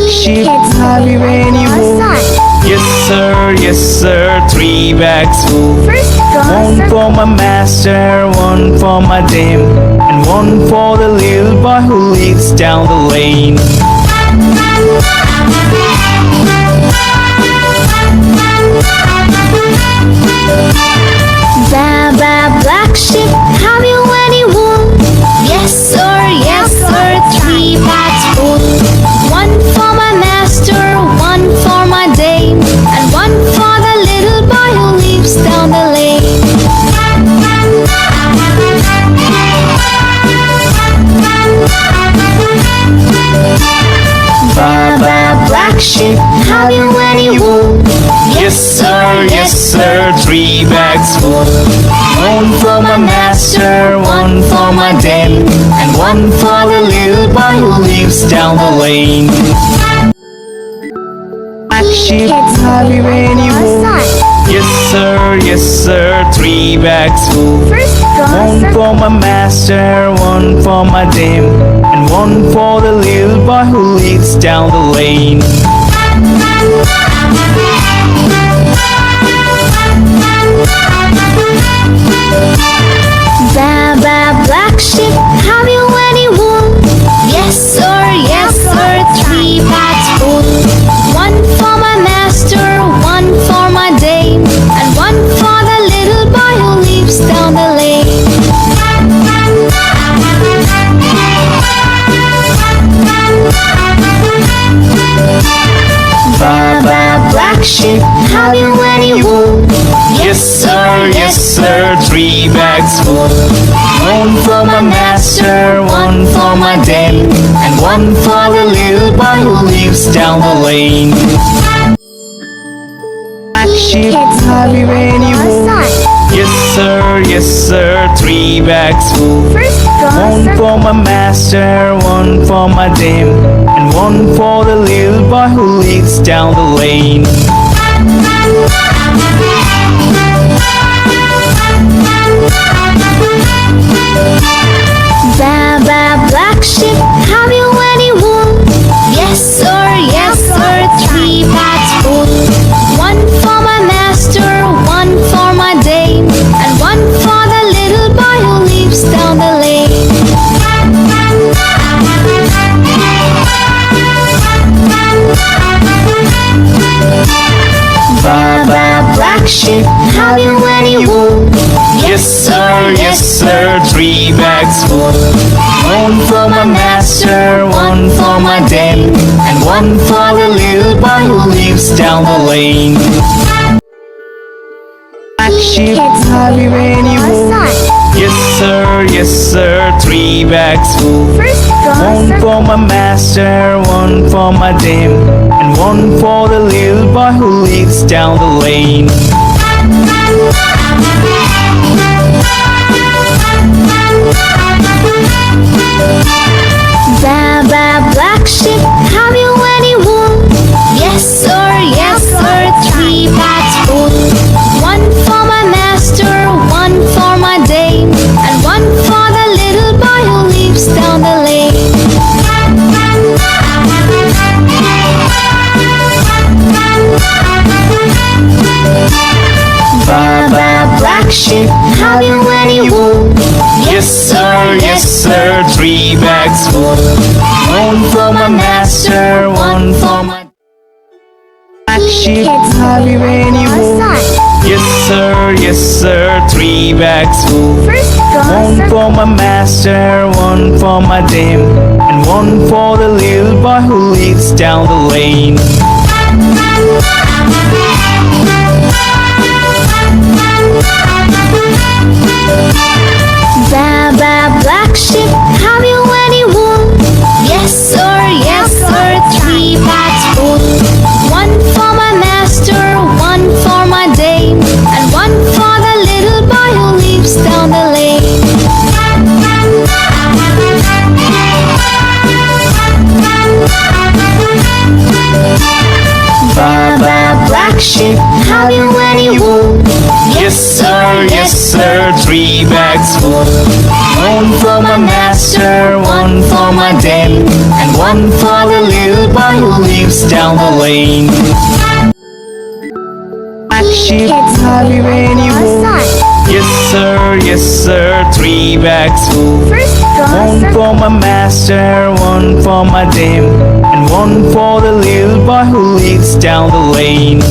Sheep, have you any wool? Yes sir, 3 bags full. One for my master, one for my dame, and one for the little boy who lives down the lane. Baba, black sheep, have you any wool? Yes sir, 3 bags full. One for my master, one for my dame, and one for the little boy who lives down the lane. Baba, black sheep, have you any wool? Yes sir, 3 bags full. One for my master, one for my dame, and one for the little boy who lives down the lane. Black sheep, have you any wool? Yes sir, 3 bags full. One for my master, one for my dame, and one for the little boy who lives down the lane. Baba, black sheep, have you any wool? Yes sir, 3 bags full. One for my master, one for my dame, and one for the little boy who lives down the lane. Baba, black sheep, have you any wool? Yes sir, 3 bags full. One for my master, one for my dame, and one for the little boy who lives down the lane. Black sheep, have you any wool? Yes sir, 3 bags full. One for my master, one for my dame, and one for the little boy who lives down the lane. Baba, black sheep, have you any wool? Yes sir, 3 bags full. One for my master, one for my dame, and one for the little boy who lives down the lane. Baba, black sheep, have you any wool? Yes sir, 3 bags full. One for my master, one for my dame, and one for the little boy who lives down the lane. Black sheep, have you any wool? Yes sir, 3 bags full. One for my master, one for my dame, and one for the little boy who lives down the lane. Baba, black sheep, have you any wool? Yes sir, 3 bags full. One for my master, one for my dame, and one for the little boy who lives down the lane. Baba, black sheep, have you any wool? Yes sir, 3 bags full. One for my master, one for my... Black sheep, have you any wool? Yes sir, 3 bags full. One for my master, one for my dame, and one for the little boy who lives down the lane. Baba, black sheep, have you any wool? Yes sir, 3 bags full. One for my master, one for my dame, and one for the little boy who lives down the lane. Baba, black black sheep, have you any wool? Yes sir, 3 bags full. One for my master, one for my dame, and one for the little boy who lives down the lane. Black sheep, have you any wool? Yes sir, 3 bags full. One for my master, one for my dame, and one for the little boy who lives down the lane.